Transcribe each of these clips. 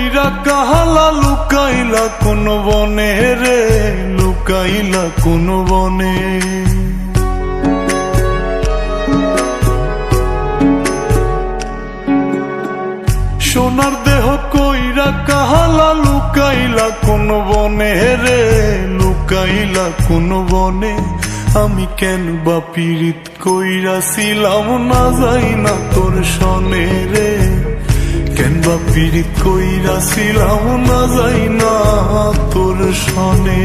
কইরা কাহালা লুকাইলা কোন বনে রে, লুকাইলা কোন বনে। সোনার দেহ কইরা কাহালা লুকাইলা কোন বনে রে, লুকাইলা কোন বনে। আমি কেন বা পীড়িত কইরাছিলাম না যাই না তোর সনে রে, কেন বা পীড়িত কইরাছিলাম না যাই না তোর সনে।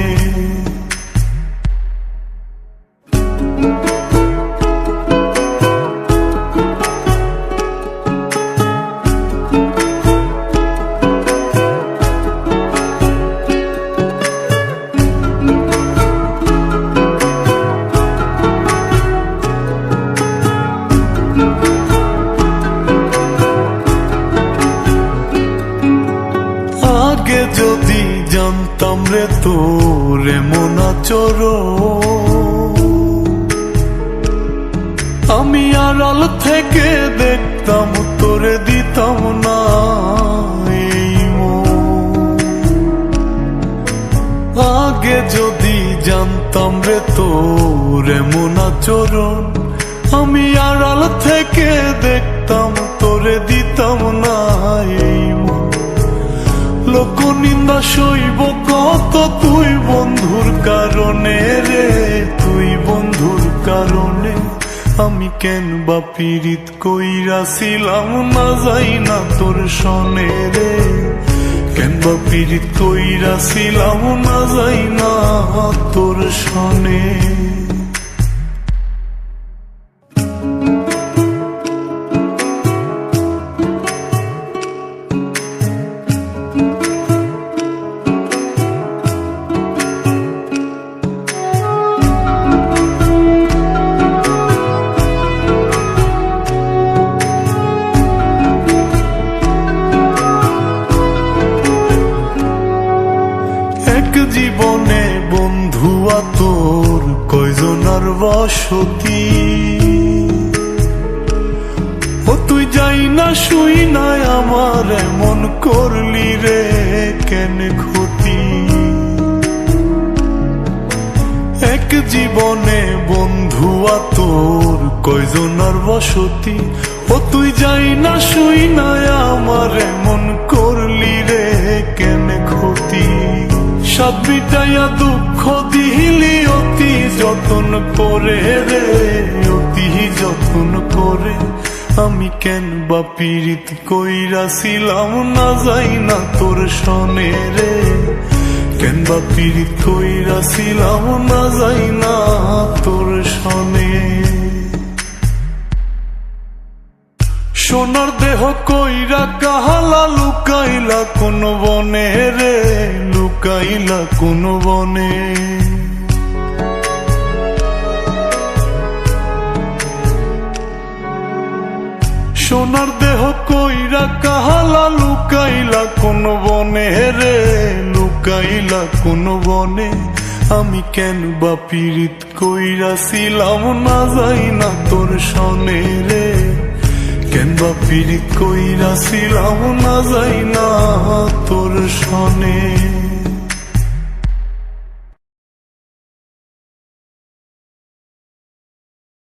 আগে যদি জানতাম রে তোর এমন আচরণ, আমি আড়াল থেকে দেখতাম তোরে দিতাম না এই মন। আগে যদি জানতাম রে তোর এমন আচরণ, আমি আড়াল থেকে দেখতাম তোরে দিতাম না এই মন। লোক নিন্দা সইব কত তুই বন্ধুর কারণে রে, তুই বন্ধুর কারণে। আমি কেন বা পীড়িত কইরাছিলাম না যাই না তোর সনে রে, কেন বা পীড়িত কইরাছিলাম না যাই না তোর সনে। জীবনে বন্ধুয়া তোর কয়জনার বসতি, ও তুই যাই না শুই নাই আমার এমন করলি রে কেন ক্ষতি। এক জীবনে বন্ধুয়া তোর কয়জনার বসতি, ও তুই যাই না শুই নাই আমার এমন করলি রে কেন ক্ষতি। সব বিটাইয়া দুঃখ দিলি অতি যতন করে রে, অতি যতন করে। আমি কেন বা পীড়িত কইরাছিলাম না যাই না তোর সনে রে, কেন বা পীড়িত কইরাছিলাম না যাই না তোর সনে। সোনার দেহ কইরা কাহালা লুকাইলা কোন বনে রে, লুকাইলা কোন বনে। সোনার দেহ কইরা কাহালা লুকাইলা কোন বনে রে, লুকাইলা কোন বনে। আমি কেন বা পীড়িত কইরাছিলাম না যাই না তোর সনে রে, কেন বা পীড়িত কইরাছিলাম না যাই না তোর সনে।